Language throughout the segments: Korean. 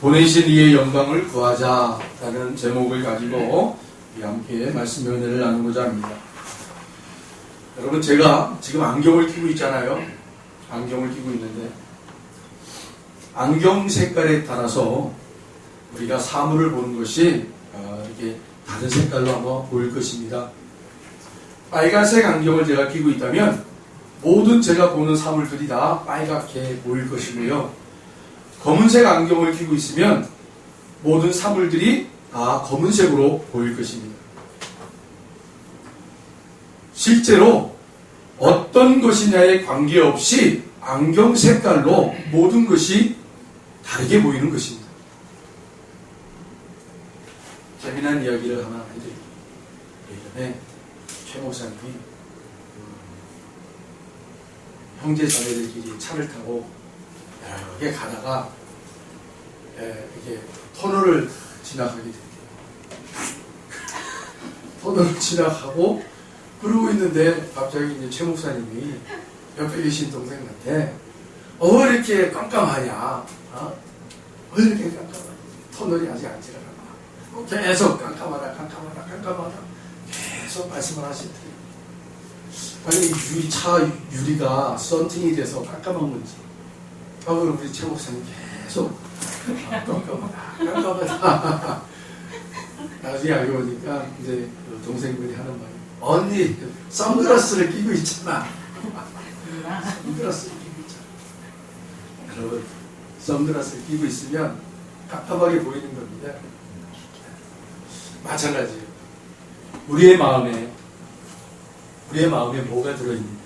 보내신 이의 영광을 구하자라는 제목을 가지고 함께 말씀 은혜를 나누고자 합니다. 여러분, 제가 지금 안경을 끼고 있잖아요. 안경을 끼고 있는데 안경 색깔에 따라서 우리가 사물을 보는 것이 이렇게 다른 색깔로 아마 보일 것입니다. 빨간색 안경을 제가 끼고 있다면 모든 제가 보는 사물들이 다 빨갛게 보일 것이고요. 검은색 안경을 끼고 있으면 모든 사물들이 다 검은색으로 보일 것입니다. 실제로 어떤 것이냐에 관계없이 안경 색깔로 모든 것이 다르게 보이는 것입니다. 재미난 이야기를 하나 해드릴게요. 예전에 최 목사님이 형제 자매들끼리 차를 타고 이렇게 가다가 이렇게 터널을 지나가게 됐대요. 터널을 지나가고 그러고 있는데 갑자기 이제 최 목사님이 옆에 계신 동생한테 왜 이렇게 깜깜하냐? 왜 이렇게 깜깜하냐? 터널이 아직 안 지나가나? 계속 깜깜하다 계속 말씀을 하시더래요. 아니 차 유리가 썬팅이 돼서 깜깜한 건지. 그럼 우리 최 목사님 계속 깜깜하다. 나중에 알고 보니까 이제 동생분이 하는 말이 언니 선글라스를 끼고 있잖아. 선글라스를 끼고 있잖아. 여러분, 선글라스를 끼고 있으면 깜깜하게 보이는 겁니다. 마찬가지예요. 우리의 마음에 뭐가 들어있는가?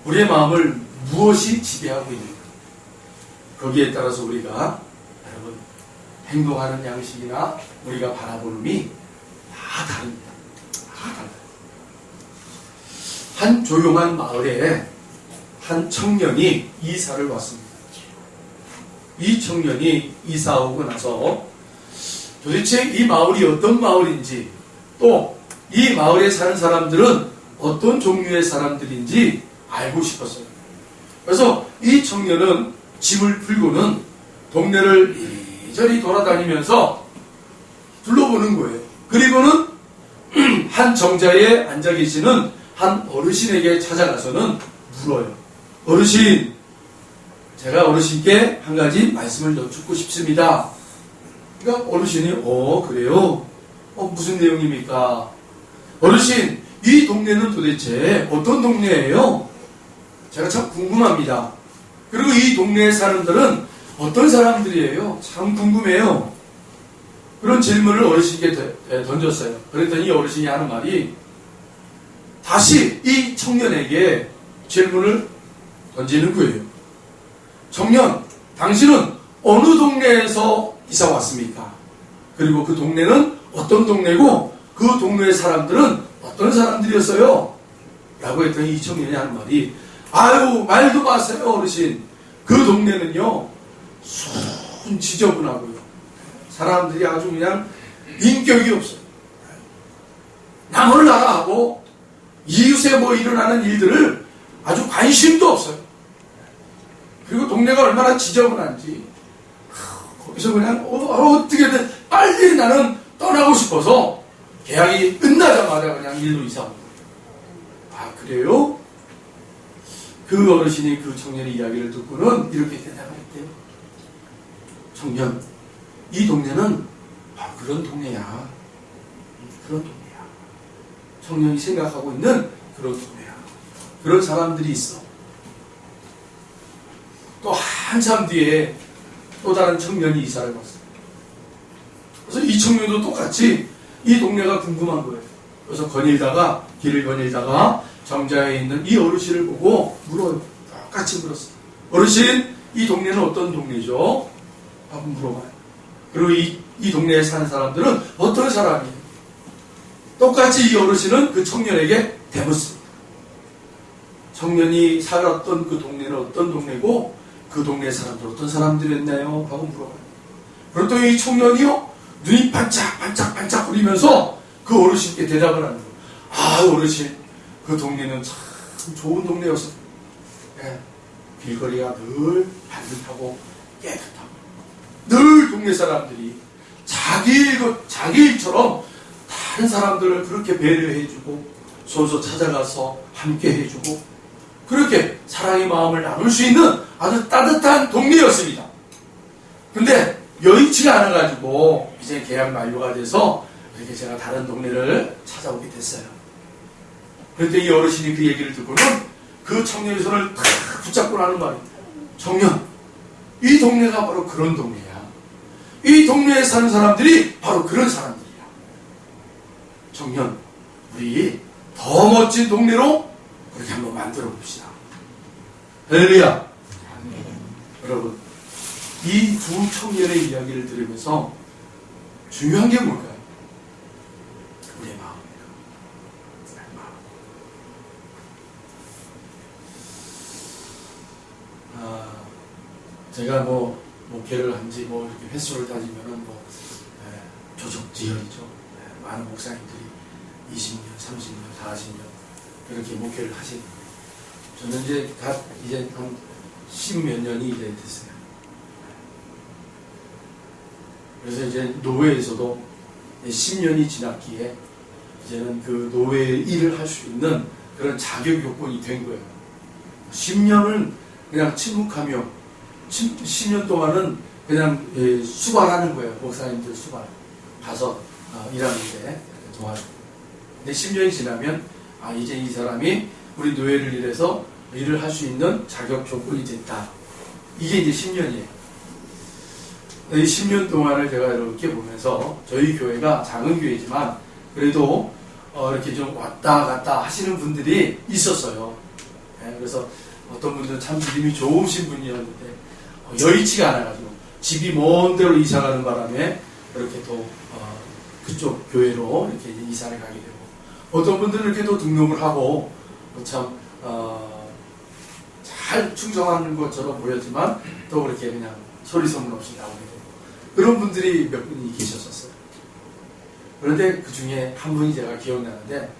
우리의 마음을 무엇이 지배하고 있는가? 거기에 따라서 우리가 여러분 행동하는 양식이나 우리가 바라보는이 다 다릅니다. 다 달라요. 한 조용한 마을에 한 청년이 이사를 왔습니다. 이 청년이 이사 오고 나서 도대체 이 마을이 어떤 마을인지, 또 이 마을에 사는 사람들은 어떤 종류의 사람들인지 알고 싶었어요. 그래서 이 청년은 짐을 풀고는 동네를 이리저리 돌아다니면서 둘러보는 거예요. 그리고는 한 정자에 앉아 계시는 한 어르신에게 찾아가서는 물어요. 어르신, 제가 어르신께 한 가지 말씀을 여쭙고 싶습니다. 그러니까 어르신이 그래요? 무슨 내용입니까? 어르신, 이 동네는 도대체 어떤 동네예요? 제가 참 궁금합니다. 그리고 이 동네의 사람들은 어떤 사람들이에요? 참 궁금해요. 그런 질문을 어르신께 던졌어요. 그랬더니 이 어르신이 하는 말이 다시 이 청년에게 질문을 던지는 거예요. 청년, 당신은 어느 동네에서 이사 왔습니까? 그리고 그 동네는 어떤 동네고 그 동네의 사람들은 어떤 사람들이었어요? 라고 했더니 이 청년이 하는 말이 아유, 말도 마세요, 어르신. 그 동네는요, 순 지저분하고요. 사람들이 아주 그냥 인격이 없어요. 남을 나라하고 이웃에 일어나는 일들을 아주 관심도 없어요. 그리고 동네가 얼마나 지저분한지 거기서 그냥 어떻게든 빨리 나는 떠나고 싶어서 계약이 끝나자마자 그냥 일로 이사 온 거예요. 그래요? 그 어르신이 그 청년의 이야기를 듣고는 이렇게 대답을 했대요. 청년, 이 동네는 그런 동네야. 그런 동네야. 청년이 생각하고 있는 그런 동네야. 그런 사람들이 있어. 또 한참 뒤에 또 다른 청년이 이사를 왔어요. 그래서 이 청년도 똑같이 이 동네가 궁금한 거예요. 그래서 길을 거닐다가 정자에 있는 이 어르신을 보고 물어요. 똑같이 물었어요. 어르신, 이 동네는 어떤 동네죠? 하고 물어봐요. 그리고 이 동네에 사는 사람들은 어떤 사람이에요? 똑같이 이 어르신은 그 청년에게 대묻습니다. 청년이 살았던 그 동네는 어떤 동네고 그 동네 사람들 어떤 사람들이었나요? 하고 물어봐요. 그랬더니 이 청년이요, 눈이 반짝반짝 거리면서 그 어르신께 대답을 하는 거예요. 어르신, 그 동네는 참 좋은 동네였어요. 길거리가 늘 반듯하고 깨끗하고 늘 동네 사람들이 자기 일처럼 다른 사람들을 그렇게 배려해주고 손수 찾아가서 함께 해주고 그렇게 사랑의 마음을 나눌 수 있는 아주 따뜻한 동네였습니다. 근데 여의치가 않아가지고 이제 계약 만료가 돼서 이렇게 제가 다른 동네를 찾아오게 됐어요. 그런데 이 어르신이 그 얘기를 듣고는 그 청년의 손을 탁 붙잡고 나는 말입니다. 청년, 이 동네가 바로 그런 동네야. 이 동네에 사는 사람들이 바로 그런 사람들이야. 청년, 우리 더 멋진 동네로 그렇게 한번 만들어 봅시다. 할렐루야. 여러분, 이 두 청년의 이야기를 들으면서 중요한 게 뭘까요? 우리의 마음입니다. 제가 목회를 한지 이렇게 횟수를 따지면은 조적지혈이죠. 많은 목사님들이 20년, 30년, 40년 그렇게 목회를 하시는 거예요. 저는 이제 한 10몇 년이 이제 됐어요. 그래서 이제 노회에서도 10년이 지났기에 이제는 그 노회의 일을 할 수 있는 그런 자격 요건이 된 거예요. 10년은 그냥 침묵하며 10년 동안은 그냥 수발하는 거예요. 목사님들 수발 가서 일하는데 도와주고. 근데 10년이 지나면 이제 이 사람이 우리 노예를 일해서 일을 할 수 있는 자격 조건이 됐다. 이게 이제 10년이에요. 이 10년 동안을 제가 이렇게 보면서 저희 교회가 작은 교회지만 그래도 이렇게 좀 왔다 갔다 하시는 분들이 있었어요. 그래서 어떤 분들은 참 믿음이 좋으신 분이었는데 여의치가 않아가지고 집이 먼 데로 이사가는 바람에 이렇게 또 그쪽 교회로 이렇게 이사를 가게 되고 어떤 분들은 이렇게 또 등록을 하고 참 잘 충성하는 것처럼 보였지만 또 그렇게 그냥 소리 소문 없이 나오게 되고 그런 분들이 몇 분이 계셨었어요. 그런데 그 중에 한 분이 제가 기억나는데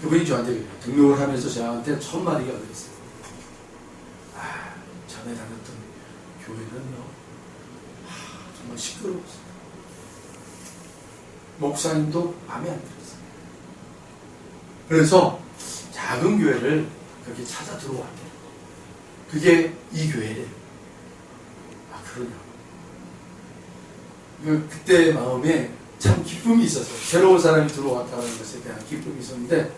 그분이 저한테 그래요. 등록을 하면서 저한테 첫 마디가 그랬어요. 전에 다녔던 교회는요, 정말 시끄러웠어요. 목사님도 마음에 안 들었어요. 그래서 작은 교회를 그렇게 찾아 들어왔대요. 그게 이 교회래요. 그러냐. 그때 마음에 참 기쁨이 있었어요. 새로운 사람이 들어왔다는 것에 대한 기쁨이 있었는데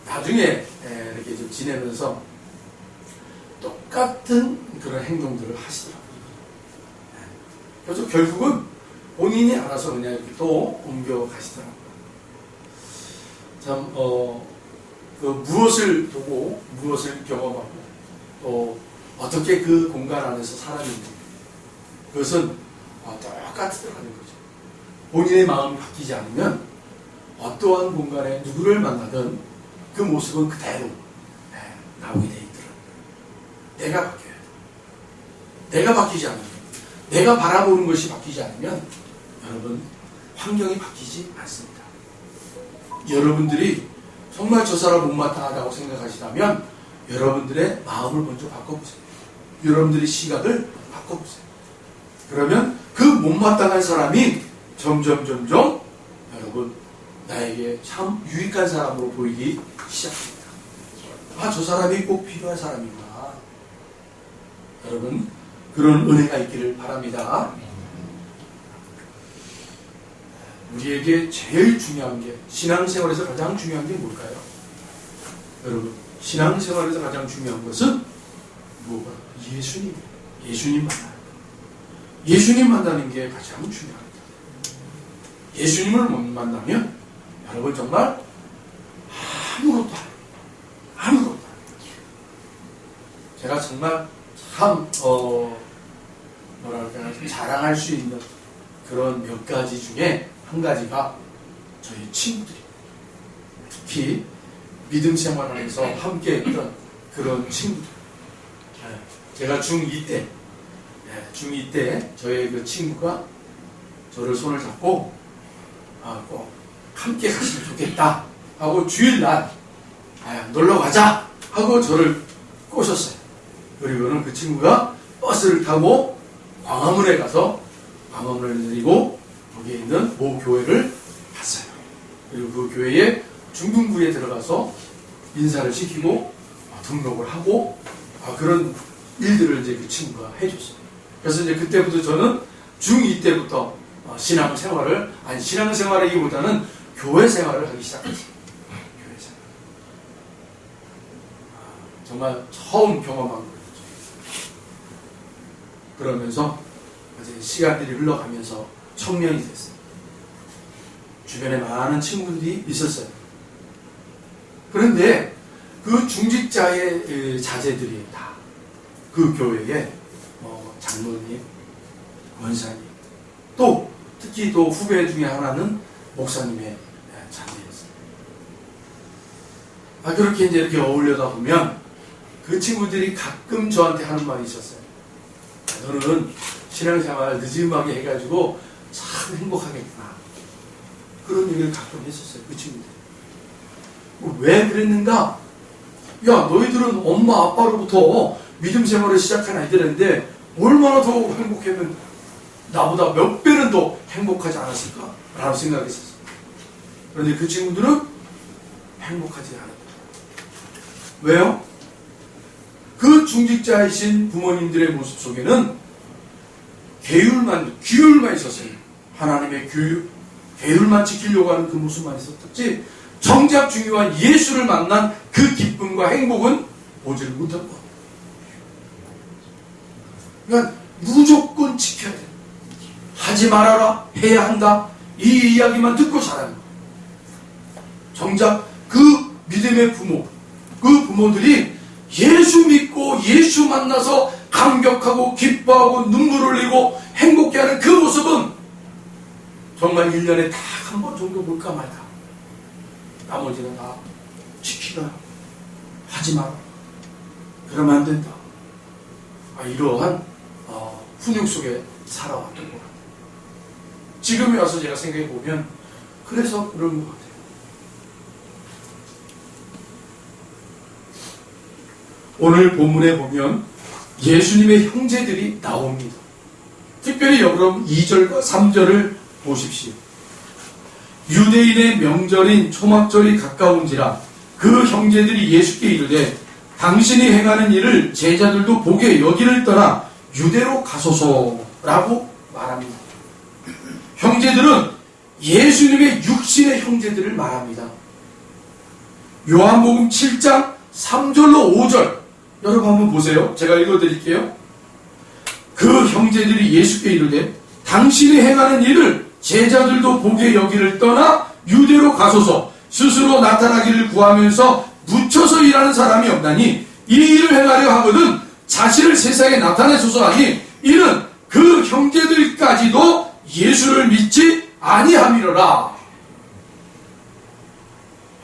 나중에 이렇게 좀 지내면서 똑같은 그런 행동들을 하시더라고요. 그래서 결국은 본인이 알아서 그냥 이렇게 또 옮겨 가시더라고요. 참, 무엇을 보고, 무엇을 경험하고, 또 어떻게 그 공간 안에서 살았는지, 그것은 똑같더라는 거죠. 본인의 마음이 바뀌지 않으면 어떠한 공간에 누구를 만나든 그 모습은 그대로 나오게 돼 있더라고요. 내가 바뀌어야 돼. 내가 바뀌지 않으면, 내가 바라보는 것이 바뀌지 않으면 여러분 환경이 바뀌지 않습니다. 여러분들이 정말 저 사람 못마땅하다고 생각하시다면 여러분들의 마음을 먼저 바꿔보세요. 여러분들의 시각을 바꿔보세요. 그러면 그 못마땅한 사람이 점점 여러분 나에게 참 유익한 사람으로 보이기 시작합니다. 저 사람이 꼭 필요한 사람이구나. 여러분 그런 은혜가 있기를 바랍니다. 우리에게 제일 중요한 게 신앙생활에서 가장 중요한 게 뭘까요? 여러분 신앙생활에서 가장 중요한 것은 뭐가? 예수님 만나는 것. 예수님 만나는 게 가장 중요합니다. 예수님을 못 만나면 여러분 정말 아무것도 안 해요. 제가 정말 참 자랑할 수 있는 그런 몇 가지 중에 한 가지가 저희 친구들이 특히 믿음 생활하면서 함께 했던 그런 친구들. 제가 중2 때 저의 그 친구가 저를 손을 잡고 꼭 함께 갔으면 좋겠다 하고 주일날 놀러 가자 하고 저를 꼬셨어요. 그리고는 그 친구가 버스를 타고 광화문에 가서 방언을 내리고 거기에 있는 모 교회를 갔어요. 그리고 그 교회에 중등부에 들어가서 인사를 시키고 등록을 하고 그런 일들을 이제 그 친구가 해줬어요. 그래서 이제 그때부터 저는 중2 때부터 신앙생활이기보다는 교회 생활을 하기 시작했어요. 교회 생활. 정말 처음 경험한 거예요. 그러면서 이제 시간들이 흘러가면서 청년이 됐어요. 주변에 많은 친구들이 있었어요. 그런데 그 중직자의 자제들이 다 그 교회에 장로님, 권사님, 또 특히 또 후배 중에 하나는 목사님의 자제였어요. 그렇게 이제 이렇게 어울려다 보면 그 친구들이 가끔 저한테 하는 말이 있었어요. 너는 신앙생활 늦음하게 해가지고 참 행복하겠구나. 그런 얘기를 가끔 했었어요. 그 친구들. 왜 그랬는가? 야, 너희들은 엄마 아빠로부터 믿음 생활을 시작한 아이들인데 얼마나 더 행복하면 나보다 몇 배는 더 행복하지 않았을까? 라고 생각했었어요. 그런데 그 친구들은 행복하지 않았다. 왜요? 그 중직자이신 부모님들의 모습 속에는 규율만 있었어요. 하나님의 계율만 지키려고 하는 그 모습만 있었지, 정작 중요한 예수를 만난 그 기쁨과 행복은 보지를 못한 것. 그러니까 무조건 지켜야 돼. 하지 말아라, 해야 한다. 이 이야기만 듣고 자라는 거예요. 정작 그 믿음의 부모, 그 부모들이 예수 믿고 예수 만나서 감격하고 기뻐하고 눈물 흘리고 행복해하는 그 모습은 정말 1년에 딱 한 번 정도 볼까 말까. 나머지는 다 지키라, 하지 마라, 그러면 안 된다. 이러한 훈육 속에 살아왔던 것 같아요. 지금에 와서 제가 생각해 보면 그래서 그런 것 같아요. 오늘 본문에 보면 예수님의 형제들이 나옵니다. 특별히 여러분 2절과 3절을 보십시오. 유대인의 명절인 초막절이 가까운지라 그 형제들이 예수께 이르되 당신이 행하는 일을 제자들도 보게 여기를 떠나 유대로 가소서라고 말합니다. 형제들은 예수님의 육신의 형제들을 말합니다. 요한복음 7장 3절로 5절 여러분 한번 보세요. 제가 읽어드릴게요. 그 형제들이 예수께 이르되 당신이 행하는 일을 제자들도 보게 여기를 떠나 유대로 가소서. 스스로 나타나기를 구하면서 묻혀서 일하는 사람이 없나니 이 일을 행하려 하거든 자신을 세상에 나타내소서 하니 이는 그 형제들까지도 예수를 믿지 아니함이로라.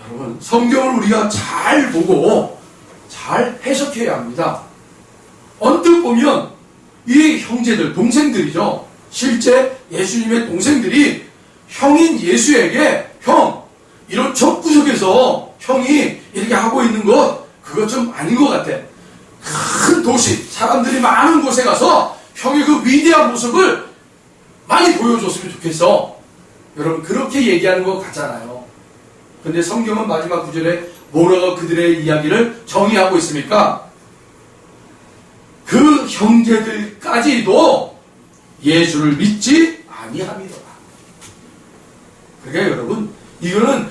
여러분, 성경을 우리가 잘 보고 잘 해석해야 합니다. 언뜻 보면 이 형제들, 동생들이죠. 실제 예수님의 동생들이 형인 예수에게 형, 이런 적구석에서 형이 이렇게 하고 있는 것 그거 좀 아닌 것 같아. 큰 도시, 사람들이 많은 곳에 가서 형의 그 위대한 모습을 많이 보여줬으면 좋겠어. 여러분, 그렇게 얘기하는 것 같잖아요. 근데 성경은 마지막 구절에 뭐라고 그들의 이야기를 정의하고 있습니까? 그 형제들까지도 예수를 믿지 아니함이로라. 그러니까 여러분, 이거는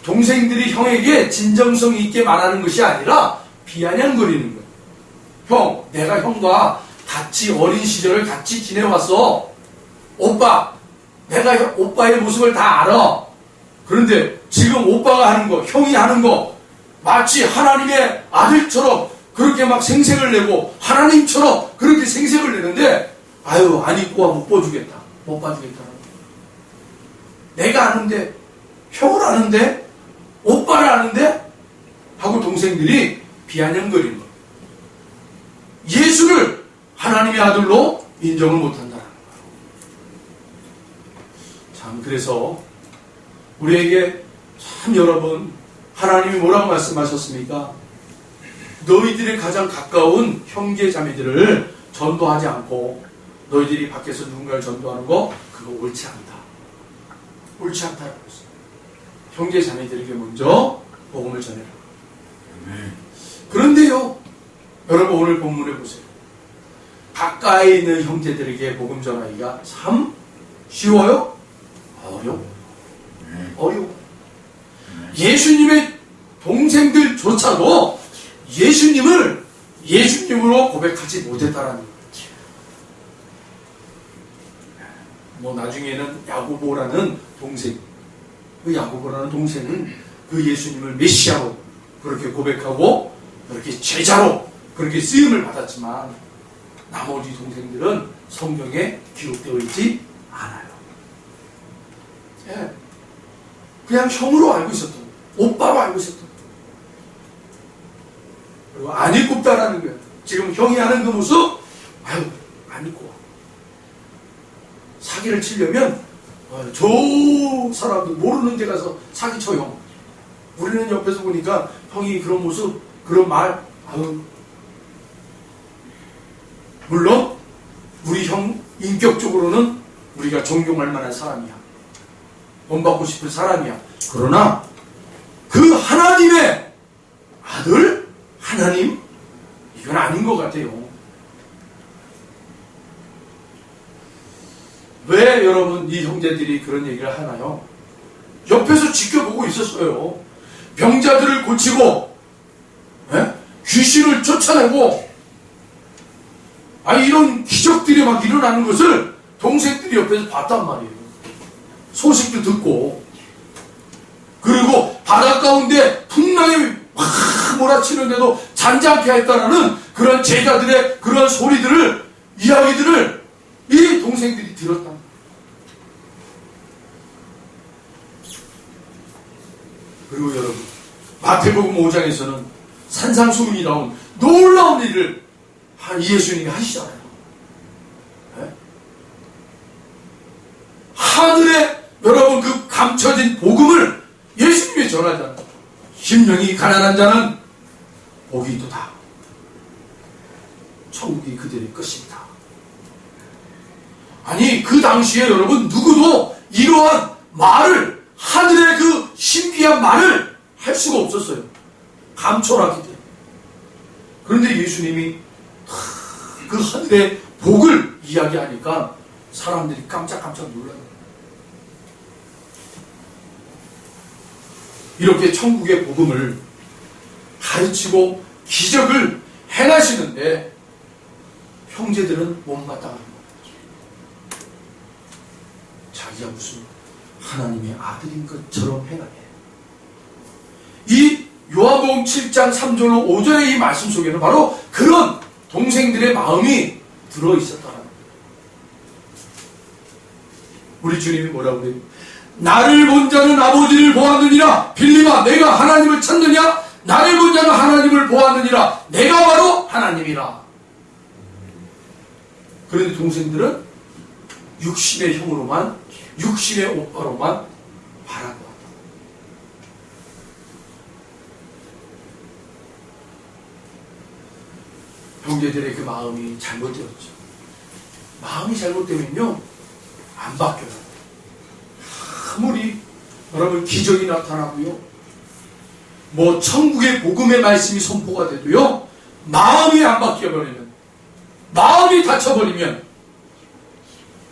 동생들이 형에게 진정성 있게 말하는 것이 아니라 비아냥거리는 거예요. 형, 내가 형과 같이 어린 시절을 같이 지내왔어. 오빠, 내가 오빠의 모습을 다 알아. 그런데 지금 오빠가 하는 거, 형이 하는 거 마치 하나님의 아들처럼 그렇게 막 생색을 내고 하나님처럼 그렇게 생색을 내는데 아유, 안 입고 못 봐주겠다. 못 봐주겠다. 내가 아는데, 형을 아는데, 오빠를 아는데 하고 동생들이 비아냥거리는 거예요. 예수를 하나님의 아들로 인정을 못한다는 거예요. 참, 그래서 우리에게 참 여러분, 하나님이 뭐라고 말씀하셨습니까? 너희들의 가장 가까운 형제 자매들을 전도하지 않고 너희들이 밖에서 누군가를 전도하는 거 그거 옳지 않다. 옳지 않다라고 했어요. 형제 자매들에게 먼저 복음을 전해라. 그런데요, 여러분 오늘 본문에 보세요. 가까이 있는 형제들에게 복음 전하기가 참 쉬워요? 어려워. 예수님의 동생들조차도 예수님을 예수님으로 고백하지 못했다라는 거예요. 뭐 나중에는 야고보라는 동생, 그 야고보라는 동생은 그 예수님을 메시아로 그렇게 고백하고 그렇게 제자로 그렇게 쓰임을 받았지만 나머지 동생들은 성경에 기록되어 있지 않아요. 예. 그냥 형으로 알고 있었던 거예요. 오빠로 알고 있었던 거예요. 그리고 안 입고다라는 거예요. 지금 형이 하는 그 모습, 안 입고 와. 사기를 치려면 저 사람들 모르는 데 가서 사기쳐 형. 우리는 옆에서 보니까 형이 그런 모습, 그런 말, 물론 우리 형 인격적으로는 우리가 존경할 만한 사람이야. 본받고 싶은 사람이야. 그러나 그 하나님의 아들? 하나님? 이건 아닌 것 같아요. 왜 여러분 이 형제들이 그런 얘기를 하나요? 옆에서 지켜보고 있었어요. 병자들을 고치고 귀신을 쫓아내고 이런 기적들이 막 일어나는 것을 동생들이 옆에서 봤단 말이에요. 소식도 듣고, 그리고 바다 가운데 풍랑이 확 몰아치는데도 잔잔케 했다라는 그런 제자들의 그런 소리들을, 이야기들을 이 동생들이 들었단 말이에요. 그리고 여러분, 마태복음 5장에서는 산상수훈이 나온 놀라운 일을 예수님이 하시잖아요. 네? 하늘에 여러분 그 감춰진 복음을 예수님이 전하잖아요. 심령이 가난한 자는 복이 있도다. 천국이 그들의 것입니다. 아니 그 당시에 여러분 누구도 이러한 말을, 하늘의 그 신비한 말을 할 수가 없었어요. 감춰놨기 때문에. 그런데 예수님이 그 하늘의 복을 이야기하니까 사람들이 깜짝깜짝 놀라요. 이렇게 천국의 복음을 가르치고 기적을 행하시는데 형제들은 못마땅한 거예요. 자기가 무슨 하나님의 아들인 것처럼 행하네. 이 요한복음 7장 3절로 5절의 이 말씀 속에는 바로 그런 동생들의 마음이 들어있었다는 거예요. 우리 주님이 뭐라고 그래요? 나를 본 자는 아버지를 보았느니라. 빌립아, 내가 하나님을 찾느냐? 나를 본 자는 하나님을 보았느니라. 내가 바로 하나님이라. 그런데 동생들은 육신의 형으로만, 육신의 오빠로만 바라고 한다. 형제들의 그 마음이 잘못되었죠. 마음이 잘못되면요, 안 바뀌어요. 아무리 여러분 기적이 나타나고요, 뭐 천국의 복음의 말씀이 선포가 돼도요, 마음이 안 바뀌어버리면, 마음이 닫혀버리면,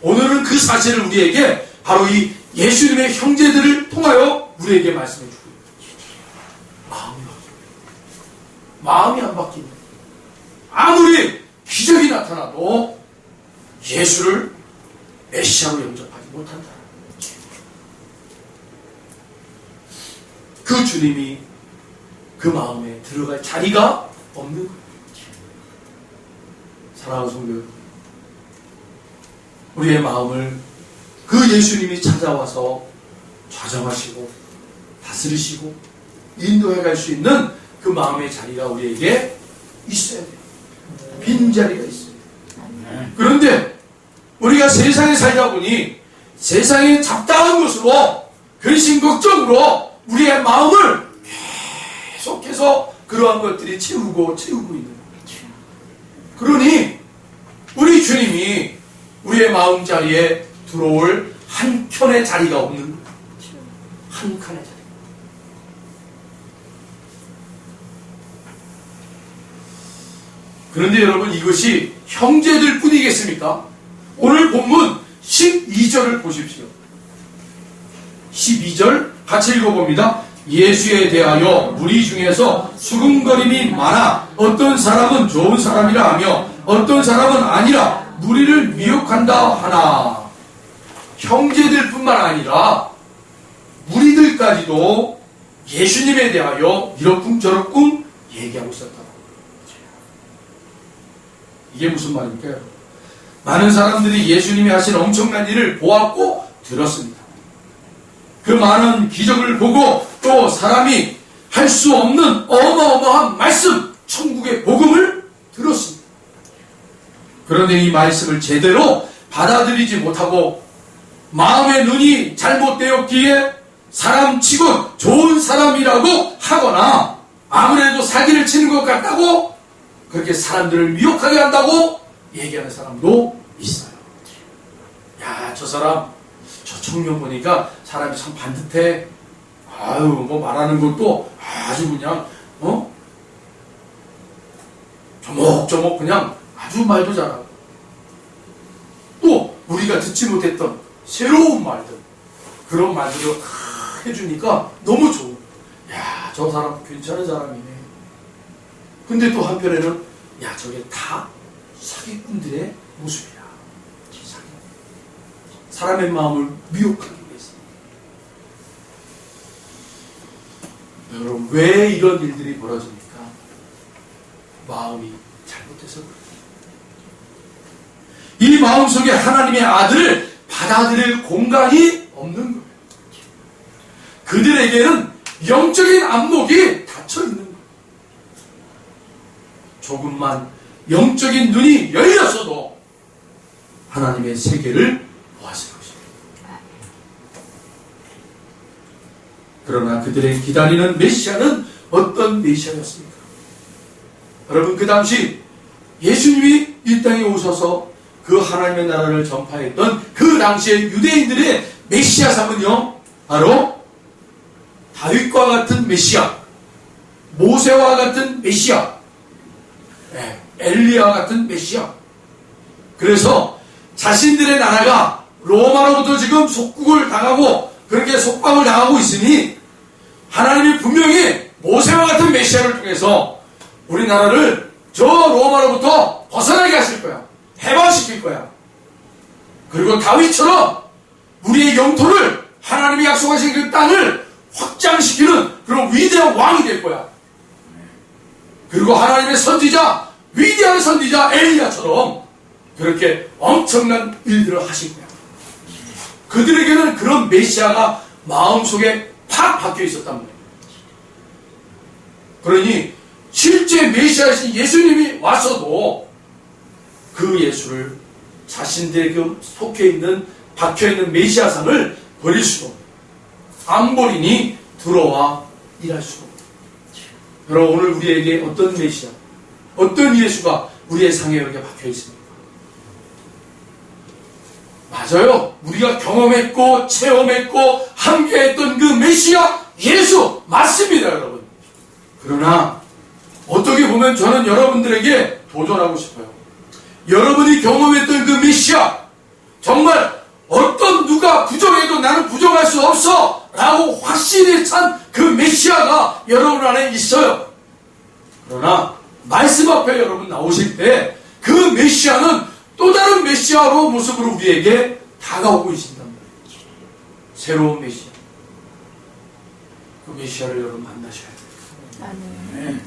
오늘은 그 사실을 우리에게 바로 이 예수님의 형제들을 통하여 우리에게 말씀해 주고 있어요. 마음이 안 바뀌면 아무리 기적이 나타나도 예수를 메시아로 영접하지 못한다. 그 주님이 그 마음에 들어갈 자리가 없는 거예요. 사랑하는 성도 여러분, 우리의 마음을 그 예수님이 찾아와서 좌정하시고 다스리시고 인도해 갈 수 있는 그 마음의 자리가 우리에게 있어야 돼요. 빈자리가 있어요. 그런데 우리가 세상에 살다 보니 세상의 잡다한 것으로 근심걱정으로 우리의 마음을 계속해서 그러한 것들이 채우고 있는 거예요. 그러니 우리 주님이 우리의 마음자리에 들어올 한 켠의 자리가 없는 거예요. 한 칸의 자리. 그런데 여러분, 이것이 형제들 뿐이겠습니까? 오늘 본문 12절을 보십시오. 12절 같이 읽어봅니다. 예수에 대하여 무리 중에서 수군거림이 많아 어떤 사람은 좋은 사람이라 하며 어떤 사람은 아니라 무리를 미혹한다 하나. 형제들 뿐만 아니라 무리들까지도 예수님에 대하여 이러쿵 저러쿵 얘기하고 있었다. 이게 무슨 말입니까? 많은 사람들이 예수님이 하신 엄청난 일을 보았고 들었습니다. 그 많은 기적을 보고 또 사람이 할 수 없는 어마어마한 말씀, 천국의 복음을 들었습니다. 그런데 이 말씀을 제대로 받아들이지 못하고 마음의 눈이 잘못되었기에 사람치고 좋은 사람이라고 하거나 아무래도 사기를 치는 것 같다고 그렇게 사람들을 미혹하게 한다고 얘기하는 사람도 있어요. 야, 저 사람, 저 청년 보니까 사람이 참 반듯해. 아유, 뭐 말하는 것도 아주 그냥, 조목조목 그냥 아주 말도 잘하고. 또, 우리가 듣지 못했던 새로운 말들, 그런 말들을 다 해주니까 너무 좋은. 야, 저 사람 괜찮은 사람이네. 근데 또 한편에는 야, 저게 다 사기꾼들의 모습이야. 사람의 마음을 미혹하기 위해서. 여러분, 왜 이런 일들이 벌어집니까? 마음이 잘못해서 그래요. 이 마음속에 하나님의 아들을 받아들일 공간이 없는 거예요. 그들에게는 영적인 안목이 닫혀있는 거예요. 조금만 영적인 눈이 열렸어도 하나님의 세계를 보았을 것입니다. 그러나 그들의 기다리는 메시아는 어떤 메시아였습니까? 여러분, 그 당시 예수님이 이 땅에 오셔서 그 하나님의 나라를 전파했던 그 당시의 유대인들의 메시아상은요, 바로 다윗과 같은 메시아, 모세와 같은 메시아, 엘리야와 같은 메시아. 그래서 자신들의 나라가 로마로부터 지금 속국을 당하고 그렇게 속박을 당하고 있으니 하나님이 분명히 모세와 같은 메시아를 통해서 우리나라를 저 로마로부터 벗어나게 하실 거야. 해방시킬 거야. 그리고 다윗처럼 우리의 영토를, 하나님이 약속하신 그 땅을 확장시키는 그런 위대한 왕이 될 거야. 그리고 하나님의 선지자, 위대한 선지자 엘리야처럼 그렇게 엄청난 일들을 하실 거야. 그들에게는 그런 메시아가 마음속에 팍 박혀 있었단 말이에요. 그러니 실제 메시아이신 예수님이 왔어도 그 예수를 자신들의 그 속해 있는, 박혀 있는 메시아상을 버릴 수도 없고 안 버리니 들어와 일할 수도 없고. 여러분, 오늘 우리에게 어떤 메시아, 어떤 예수가 우리의 상에 이렇게 박혀 있습니까? 맞아요. 우리가 경험했고 체험했고 함께했던 그 메시아 예수 맞습니다, 여러분. 그러나 어떻게 보면 저는 여러분들에게 도전하고 싶어요. 여러분이 경험했던 그 메시아, 정말 어떤 누가 부정해도 나는 부정할 수 없어 라고 확신에 찬 그 메시아가 여러분 안에 있어요. 그러나 말씀 앞에 여러분 나오실 때 그 메시아는 또 다른 메시아로 모습으로 우리에게 다가오고 있습니다. 새로운 메시아. 그 메시아를 여러분 만나셔야 돼요. 네.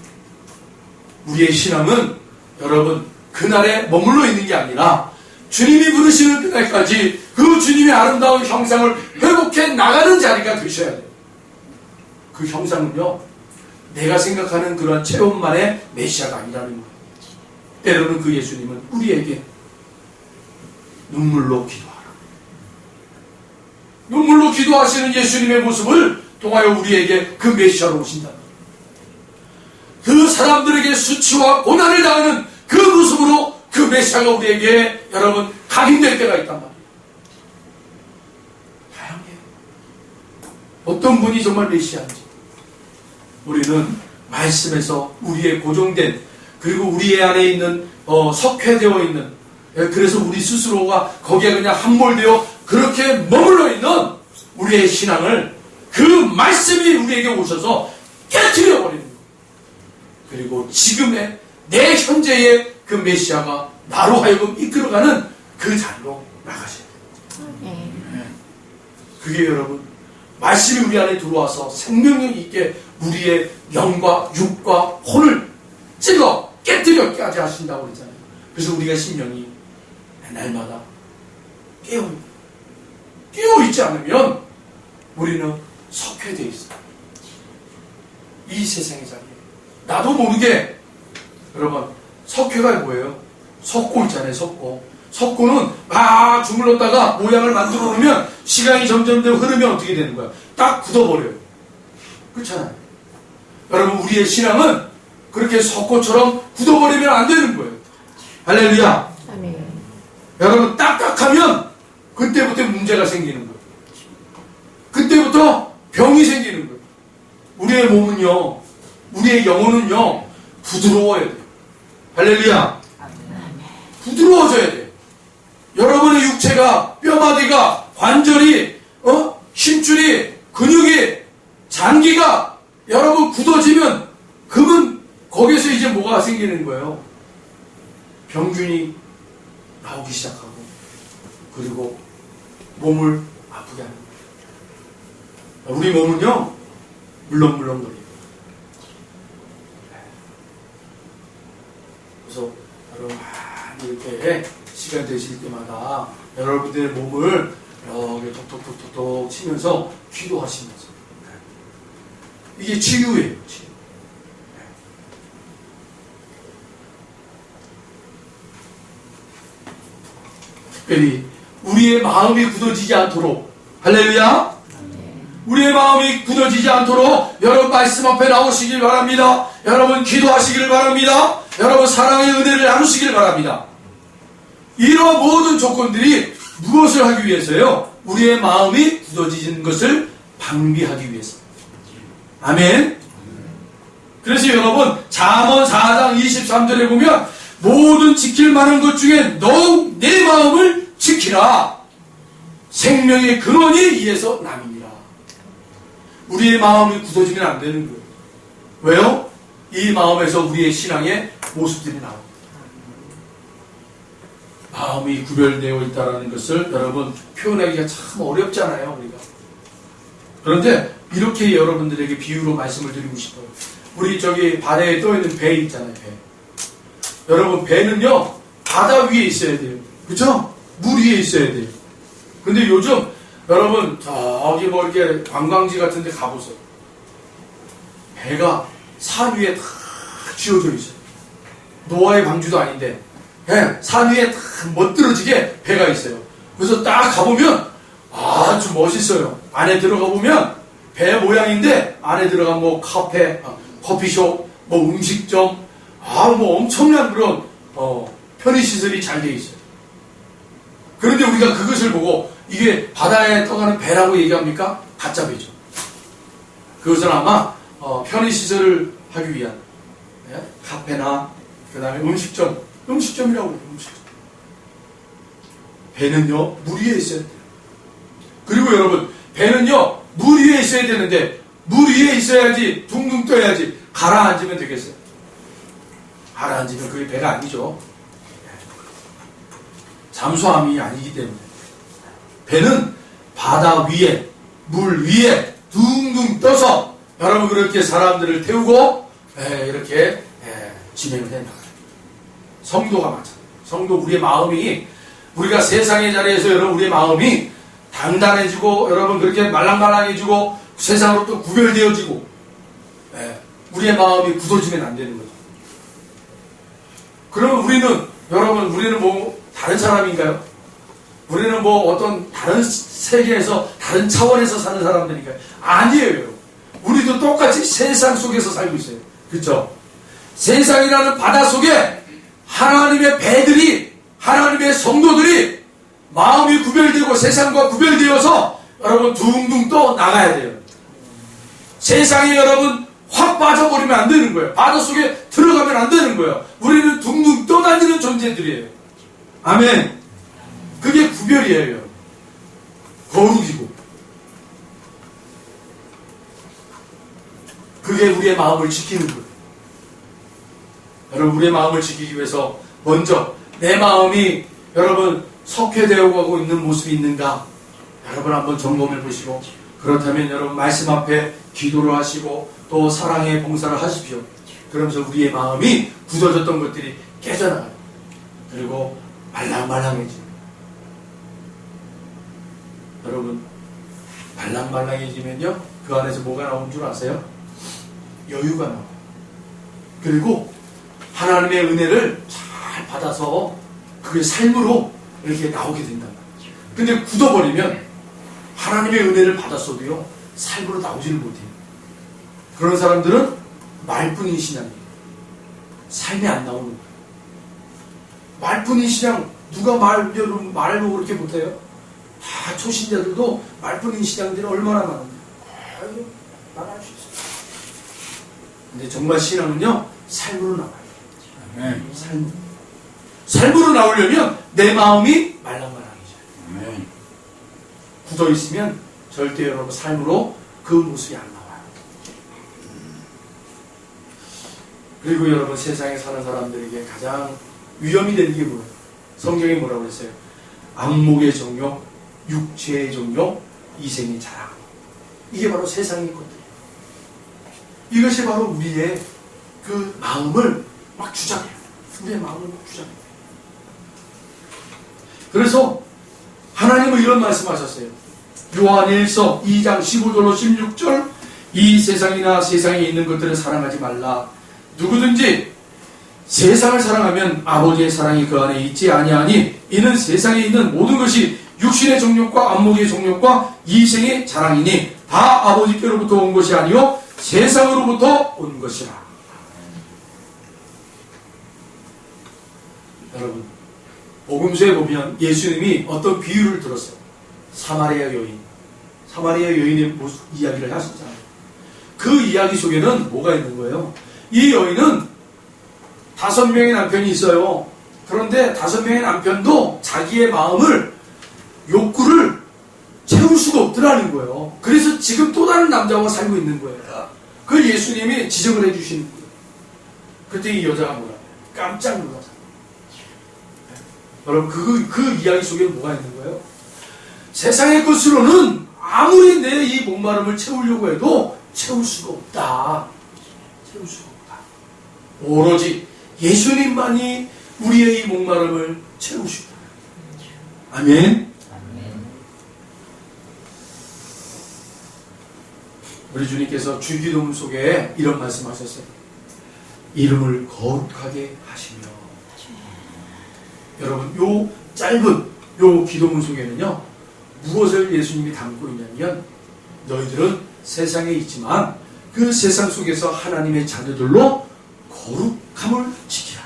우리의 신앙은 여러분 그날에 머물러 있는 게 아니라 주님이 부르시는 그날까지 그 주님의 아름다운 형상을 회복해 나가는 자리가 되셔야 돼요. 그 형상은요, 내가 생각하는 그런 체험만의 메시아가 아니라는 거예요. 때로는 그 예수님은 우리에게 눈물로 기도하라. 눈물로 기도하시는 예수님의 모습을 통하여 우리에게 그 메시아로 오신다. 그 사람들에게 수치와 고난을 당하는 그 모습으로 그 메시아가 우리에게 여러분 각인될 때가 있단 말이에요. 다양해요. 어떤 분이 정말 메시아인지 우리는 말씀에서 우리의 고정된 그리고 우리 안에 있는 석회되어 있는 그래서 우리 스스로가 거기에 그냥 함몰되어 그렇게 머물러 있는 우리의 신앙을 그 말씀이 우리에게 오셔서 깨트려 버리는 거예요. 그리고 지금의 내 현재의 그 메시아가 나로 하여금 이끌어가는 그 자리로 나가셔야 돼요. 그게 여러분 말씀이 우리 안에 들어와서 생명력 있게 우리의 영과 육과 혼을 찔러 깨뜨려까지 하신다고 그랬잖아요. 그래서 우리가 심령이 날마다 깨어있지 않으면 우리는 석회되어 있어요. 이 세상의 자리에 나도 모르게 여러분 석회가 뭐예요? 석고 있잖아요. 석고는 막 주물렀다가 모양을 만들어 놓으면 시간이 점점 흐르면 어떻게 되는 거야? 딱 굳어버려요. 그렇잖아요. 여러분 우리의 신앙은 그렇게 석고처럼 굳어버리면 안 되는 거예요. 할렐루야. 아멘. 여러분 딱딱하면 그때부터 문제가 생기는 거예요. 그때부터 병이 생기는 거예요. 우리의 몸은요, 우리의 영혼은요 부드러워야 돼요. 할렐루야. 부드러워져야 돼요. 여러분의 육체가 뼈마디가 관절이 힘줄이 근육이 장기가 여러분 굳어지면 그러면 거기서 이제 뭐가 생기는 거예요? 병균이 나오기 시작하고 그리고 몸을 아프게 하는 거예요. 우리 몸은요 물렁물렁거려요. 그래서 여러분 이렇게 시간 되실 때마다 여러분들의 몸을 이렇게 톡톡톡톡 치면서 기도하시면서 이게 치유예요. 치유. 특별히 우리의 마음이 굳어지지 않도록 할렐루야. 우리의 마음이 굳어지지 않도록 여러분 말씀 앞에 나오시길 바랍니다. 여러분 기도하시길 바랍니다. 여러분 사랑의 은혜를 나누시길 바랍니다. 이러한 모든 조건들이 무엇을 하기 위해서요? 우리의 마음이 굳어지는 것을 방비하기 위해서. 아멘. 그래서 여러분 잠언 4장 23절에 보면 모든 지킬 만한 것 중에 더욱 내 마음을 지키라. 생명의 근원이 이에서 남이니라. 우리의 마음이 굳어지면 안 되는 거예요. 왜요? 이 마음에서 우리의 신앙의 모습들이 나옵니다. 마음이 구별되어 있다는 것을 여러분 표현하기가 참 어렵잖아요. 우리가. 그런데 이렇게 여러분들에게 비유로 말씀을 드리고 싶어요. 우리 저기 바다에 떠있는 배 있잖아요. 배. 여러분 배는요 바다 위에 있어야 돼요. 그렇죠? 물 위에 있어야 돼요. 근데 요즘 여러분 저기 뭐 이렇게 관광지 같은 데 가보세요. 배가 산 위에 다 지어져 있어요. 노아의 방주도 아닌데 산 위에 다 멋들어지게 배가 있어요. 그래서 딱 가보면 아주 멋있어요. 안에 들어가 보면 배 모양인데 안에 들어가면 뭐 카페, 커피숍, 뭐 음식점, 뭐 엄청난 그런 편의시설이 잘 돼 있어요. 그런데 우리가 그것을 보고 이게 바다에 떠가는 배라고 얘기합니까? 가짜 배죠. 그것은 아마 편의시설을 하기 위한 카페나 그 다음에 음식점이라고 해요. 음식점. 배는요 물 위에 있어야 돼요. 그리고 여러분 배는요 물 위에 있어야 되는데 물 위에 있어야지 둥둥 떠야지 가라앉으면 되겠어요? 가라앉으면 그게 배가 아니죠. 잠수함이 아니기 때문에 배는 바다 위에 물 위에 둥둥 떠서 여러분 그렇게 사람들을 태우고 이렇게 진행을 해나가요. 성도가 마찬가지예요. 성도 우리의 마음이 우리가 세상의 자리에서 여러분 우리의 마음이 단단해지고 여러분 그렇게 말랑말랑해지고 세상으로부터 구별되어지고 우리의 마음이 굳어지면 안 되는 거죠. 그러면 우리는 뭐 다른 사람인가요? 우리는 뭐 어떤 다른 세계에서 다른 차원에서 사는 사람들인가요? 아니에요. 우리도 똑같이 세상 속에서 살고 있어요. 그렇죠? 세상이라는 바다 속에 하나님의 배들이 하나님의 성도들이 마음이 구별되고 세상과 구별되어서 여러분 둥둥 떠 나가야 돼요. 세상에 여러분 확 빠져버리면 안 되는 거예요. 바다 속에 들어가면 안 되는 거예요. 우리는 둥둥 떠다니는 존재들이에요. 아멘. 그게 구별이에요. 거룩이고. 그게 우리의 마음을 지키는 거예요. 여러분, 우리의 마음을 지키기 위해서 먼저 내 마음이 여러분 석회되어 가고 있는 모습이 있는가? 여러분 한번 점검해 보시고, 그렇다면 여러분 말씀 앞에 기도를 하시고 또 사랑의 봉사를 하십시오. 그러면서 우리의 마음이 굳어졌던 것들이 깨져나가요. 그리고 말랑말랑해집니다. 여러분, 말랑말랑해지면요, 그 안에서 뭐가 나오는 줄 아세요? 여유가 나와요. 그리고 하나님의 은혜를 잘 받아서 그게 삶으로 이렇게 나오게 된단 말이죠. 근데 굳어버리면 하나님의 은혜를 받았어도요, 삶으로 나오지를 못해요. 그런 사람들은 말뿐인 신앙이에요. 삶이 안 나오는 거예요. 말뿐인 신앙, 누가 말로 그렇게 못해요? 다 초신자들도 말뿐인 신앙들이 얼마나 많은데. 말할 수 있어요. 근데 정말 신앙은요, 삶으로 나와요. 네. 삶으로 나오려면 내 마음이 말랑말랑해져요. 네. 굳어있으면 절대 여러분 삶으로 그 모습이 안 나와요. 그리고 여러분 세상에 사는 사람들에게 가장 위험이 되는 게 뭐예요? 성경에 뭐라고 그랬어요? 안목의 정욕, 육체의 정욕, 이생의 자랑. 이게 바로 세상의 것들이에요. 이것이 바로 우리의 그 마음을 막 주장해요. 우리의 마음을 막 주장해요. 그래서 하나님은 이런 말씀하셨어요. 요한일서 2장 15절로 16절, 이 세상이나 세상에 있는 것들을 사랑하지 말라. 누구든지 세상을 사랑하면 아버지의 사랑이 그 안에 있지 아니하니, 이는 세상에 있는 모든 것이 육신의 정욕과 안목의 정욕과 이생의 자랑이니 다 아버지께로부터 온 것이 아니요 세상으로부터 온 것이라. 여러분, 복음서에 보면 예수님이 어떤 비유를 들었어요. 사마리아 여인. 사마리아 여인의 이야기를 하셨잖아요. 그 이야기 속에는 뭐가 있는 거예요? 이 여인은 5명의 남편이 있어요. 그런데 5명의 남편도 자기의 마음을, 욕구를 채울 수가 없더라는 거예요. 그래서 지금 또 다른 남자와 살고 있는 거예요. 그걸 예수님이 지적을 해주시는 거예요. 그때 이 여자가 뭐야? 깜짝 놀라서. 여러분, 그 이야기 속에 뭐가 있는 거예요? 세상의 것으로는 아무리 내 이 목마름을 채우려고 해도 채울 수가 없다. 채울 수가 없다. 오로지 예수님만이 우리의 이 목마름을 채우시다. 아멘. 우리 주님께서 주기도문 속에 이런 말씀하셨어요. 이름을 거룩하게 하시며. 여러분, 요 짧은 요 기도문 속에는요, 무엇을 예수님이 담고 있냐면, 너희들은 세상에 있지만 그 세상 속에서 하나님의 자녀들로 거룩함을 지키라.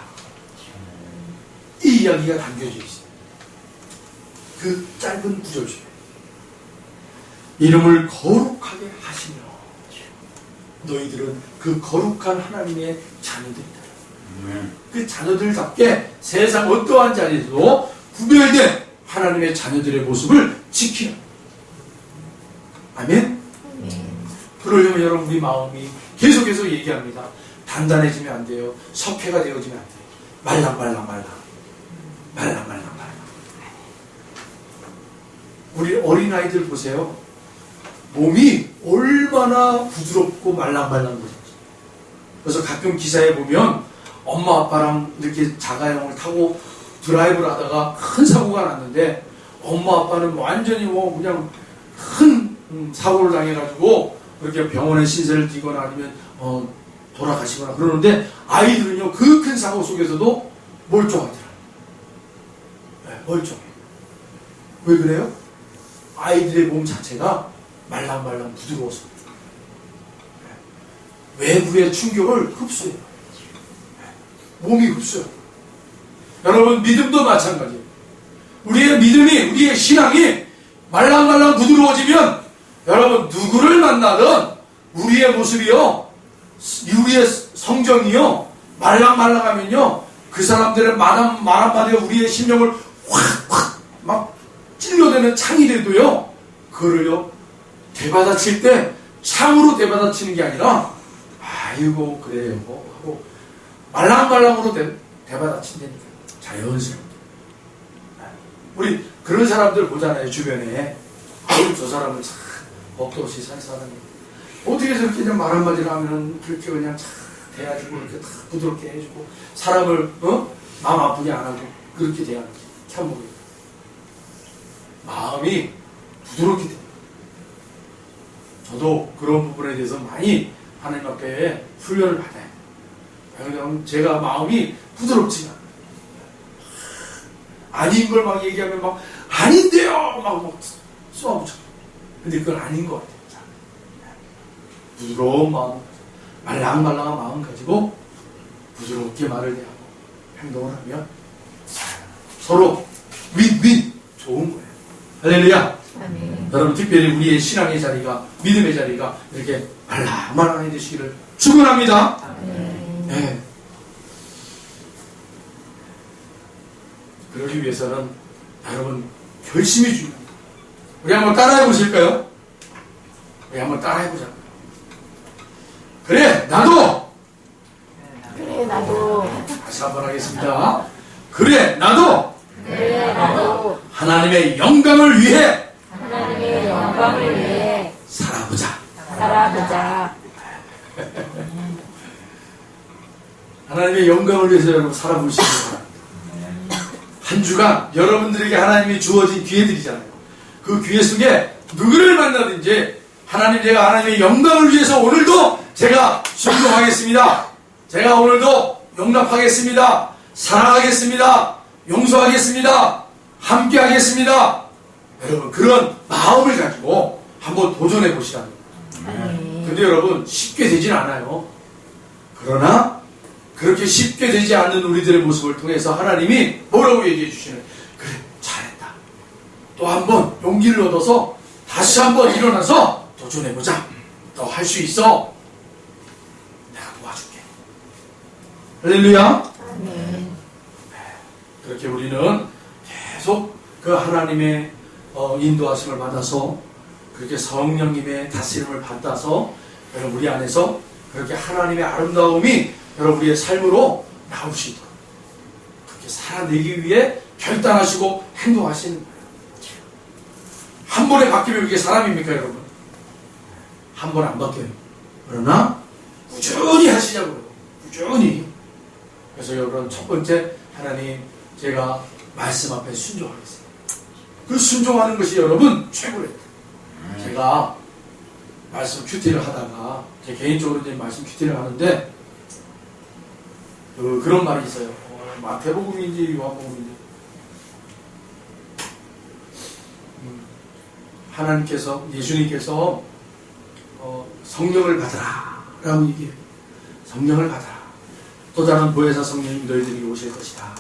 이 이야기가 담겨져 있어요. 그 짧은 구절 중에. 이름을 거룩하게 하시며 너희들은 그 거룩한 하나님의 자녀들이다. 그 자녀들답게 세상 어떠한 자리에도 구별된 하나님의 자녀들의 모습을 지키라. 아멘? 그러려면 여러분, 우리 마음이 계속해서 얘기합니다. 단단해지면 안 돼요. 석회가 되어지면 안 돼요. 말랑말랑. 우리 어린아이들 보세요. 몸이 얼마나 부드럽고 말랑말랑거든요. 그래서 가끔 기사에 보면 엄마 아빠랑 이렇게 자가용을 타고 드라이브를 하다가 큰 사고가 났는데, 엄마 아빠는 완전히 그냥 큰 사고를 당해가지고 이렇게 병원에 신세를 띠거나 아니면 돌아가시거나 그러는데, 아이들은요 그 큰 사고 속에서도 멀쩡하더라. 네, 멀쩡해. 왜 그래요? 아이들의 몸 자체가 말랑말랑 부드러워서. 네. 외부의 충격을 흡수해요. 네. 몸이 흡수해요. 여러분, 믿음도 마찬가지예요. 우리의 믿음이, 우리의 신앙이 말랑말랑 부드러워지면 여러분 누구를 만나든 우리의 모습이요, 우리의 성정이요 말랑말랑하면요 그 사람들의 말 한마디에 우리의 심령을 확확 막 찔러대는 창이 돼도요 그거를요 대받아칠 때 창으로 대받아치는 게 아니라 아이고 그래요 하고 말랑말랑으로 대받아친다니까 자연스럽게. 우리 그런 사람들 보잖아요 주변에. 아유 저 사람은 참 법도 없이 살 사람이 어떻게 저렇게 그냥 말 한마디를 하면 그렇게 그냥 참 대해주고 이렇게 다 부드럽게 해주고 사람을 마음 아프게 안 하고 그렇게 대하는지 참 모르겠어요. 마음이 부드럽게 돼요. 저도 그런 부분에 대해서 많이 하나님 앞에 훈련을 받아요. 왜냐하면 제가 마음이 부드럽지가 않아요. 아닌 걸 막 얘기하면 막 아닌데요 막 쏘아붙여. 근데 그건 아닌 것 같아요. 부드러운 마음, 말랑말랑한 마음 가지고 부드럽게 말을 대하고 행동을 하면 서로 윈윈 좋은 거예요. 할렐루야. 아멘. 여러분 특별히 우리의 신앙의 자리가, 믿음의 자리가 이렇게 말랑말랑해 되시기를 축원합니다. 네. 그러기 위해서는 여러분 결심이 중요합니다. 우리 한번 따라해 보실까요? 우리 한번 따라해 보자. 그래 나도. 그래 나도. 다시 한번 하겠습니다. 그래 나도. 그래 나도. 하나님의 영광을 위해. 하나님의 영광을 위해 살아보자. 살아보자. 하나님의 영광을 위해서 여러분 살아보시기 바랍니다. 한 주간 여러분들에게 하나님이 주어진 기회들이잖아요. 그 기회 속에 누구를 만나든지 하나님 제가 하나님의 영광을 위해서 오늘도 제가 순종하겠습니다. 제가 오늘도 용납하겠습니다. 사랑하겠습니다. 용서하겠습니다. 함께하겠습니다. 여러분 그런 마음을 가지고 한번 도전해 보시라는 거예요. 근데 여러분 쉽게 되진 않아요. 그러나 그렇게 쉽게 되지 않는 우리들의 모습을 통해서 하나님이 뭐라고 얘기해 주시는, 그래 잘했다. 또 한번 용기를 얻어서 다시 한번 일어나서 도전해보자. 너 할 수 있어. 내가 도와줄게. 할렐루야. 아멘. 그렇게 우리는 계속 그 하나님의 인도하심을 받아서 그렇게 성령님의 다스림을 받아서 여러분 우리 안에서 그렇게 하나님의 아름다움이 여러분 우리의 삶으로 나올 수 있도록 그렇게 살아내기 위해 결단하시고 행동하시는 거예요. 한 번에 바뀌면 그게 사람입니까 여러분? 한 번 안 바뀌어요. 그러나 꾸준히 하시자고요. 꾸준히. 그래서 여러분 첫 번째 하나님 제가 말씀 앞에 순종하겠습니다. 그 순종하는 것이 여러분 최고예요. 제가 말씀 큐티를 하다가 제 개인적으로 이제 말씀 큐티를 하는데 그런 말이 있어요. 마태복음인지 요한복음인지 하나님께서 예수님께서 성령을 받으라 라고 얘기해요. 성령을 받아라. 또 다른 보혜사 성령님 너희들이 오실 것이다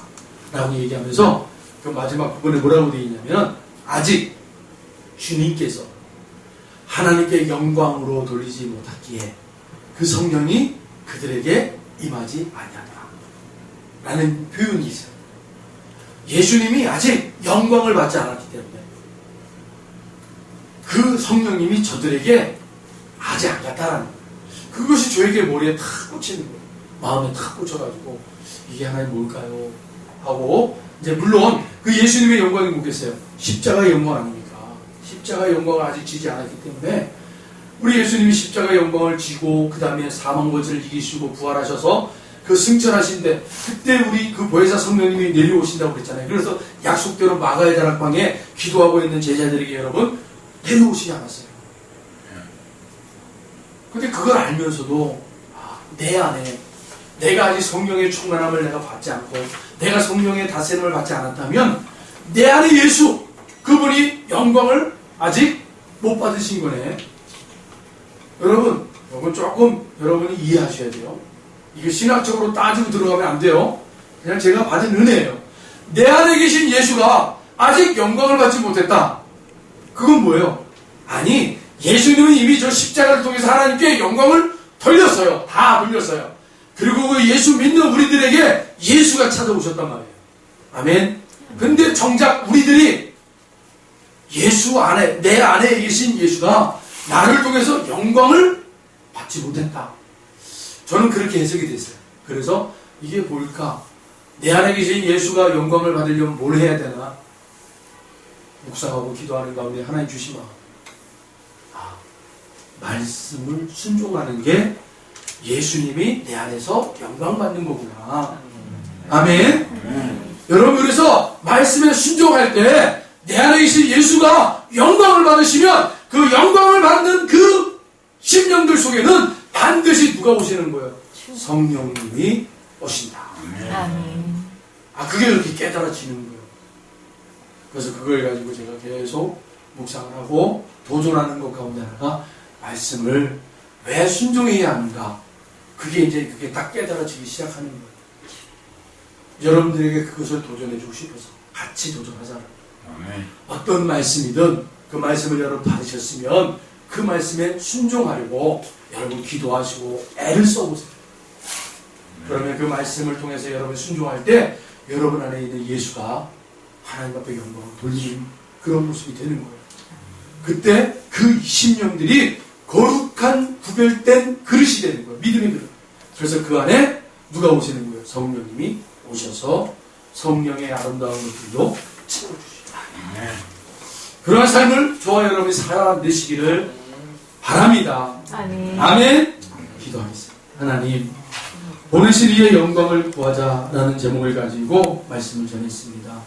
라고 얘기하면서 그 마지막 부분에 뭐라고 되어 있냐면 아직 주님께서 하나님께 영광으로 돌리지 못했기에 그 성령이 그들에게 임하지 아니하더라 라는 표현이 있어요. 예수님이 아직 영광을 받지 않았기 때문에 그 성령님이 저들에게 아직 안 갔다라는 거예요. 그것이 저에게 머리에 탁 꽂히는 거예요. 마음에 탁 꽂혀가지고 이게 하나님 뭘까요? 하고 이제 물론 그 예수님의 영광이 뭐겠어요? 십자가의 영광 아닙니까? 십자가의 영광을 아직 지지 않았기 때문에 우리 예수님이 십자가의 영광을 지고 그 다음에 사망권세를 이기시고 부활하셔서 그 승천하신데 그때 우리 그 보혜사 성령님이 내려오신다고 그랬잖아요. 그래서 약속대로 마가의 다락방에 기도하고 있는 제자들에게 여러분 내려오시지 않았어요. 근데 그걸 알면서도 내 안에 내가 아직 성령의 충만함을 내가 받지 않고 내가 성령의 다스림을 받지 않았다면 내 안에 예수 그분이 영광을 아직 못 받으신 거네. 여러분 이건 조금 여러분이 이해하셔야 돼요. 이게 신학적으로 따지고 들어가면 안 돼요. 그냥 제가 받은 은혜예요. 내 안에 계신 예수가 아직 영광을 받지 못했다. 그건 뭐예요? 아니, 예수님은 이미 저 십자가를 통해서 하나님께 영광을 돌렸어요. 다 돌렸어요. 그리고 그 예수 믿는 우리들에게 예수가 찾아오셨단 말이에요. 아멘. 근데 정작 우리들이 예수 안에, 내 안에 계신 예수가 나를 통해서 영광을 받지 못했다. 저는 그렇게 해석이 됐어요. 그래서 이게 뭘까? 내 안에 계신 예수가 영광을 받으려면 뭘 해야 되나? 묵상하고 기도하는 가운데 하나님 주신 마음. 말씀을 순종하는 게 예수님이 내 안에서 영광 받는 거구나. 아멘. 여러분, 그래서 말씀에 순종할 때 내 안에 계신 예수가 영광을 받으시면 그 영광을 받는 그 심령들 속에는 반드시 누가 오시는 거예요? 성령님이 오신다. 아멘. 그게 그렇게 깨달아지는 거예요. 그래서 그걸 가지고 제가 계속 묵상을 하고 도전하는 것 가운데 하나가 말씀을 왜 순종해야 하는가. 그게 딱 깨달아지기 시작하는 거예요. 여러분들에게 그것을 도전해주고 싶어서 같이 도전하잖아요. 어떤 말씀이든 그 말씀을 여러분 받으셨으면 그 말씀에 순종하려고 여러분 기도하시고 애를 써보세요. 그러면 그 말씀을 통해서 여러분 순종할 때 여러분 안에 있는 예수가 하나님 앞에 영광을 돌리는 그런 모습이 되는 거예요. 그때 그 심령들이 거룩한 구별된 그릇이 되는 거예요. 믿음의 그릇. 그래서 그 안에 누가 오시는 거예요? 성령님이 오셔서 성령의 아름다운 것들로 채워주시죠. 그러한 삶을 저와 여러분이 살아내시기를 바랍니다. 아멘. 아멘. 기도하겠습니다. 하나님, 보내실 이의 영광을 구하자라는 제목을 가지고 말씀을 전했습니다.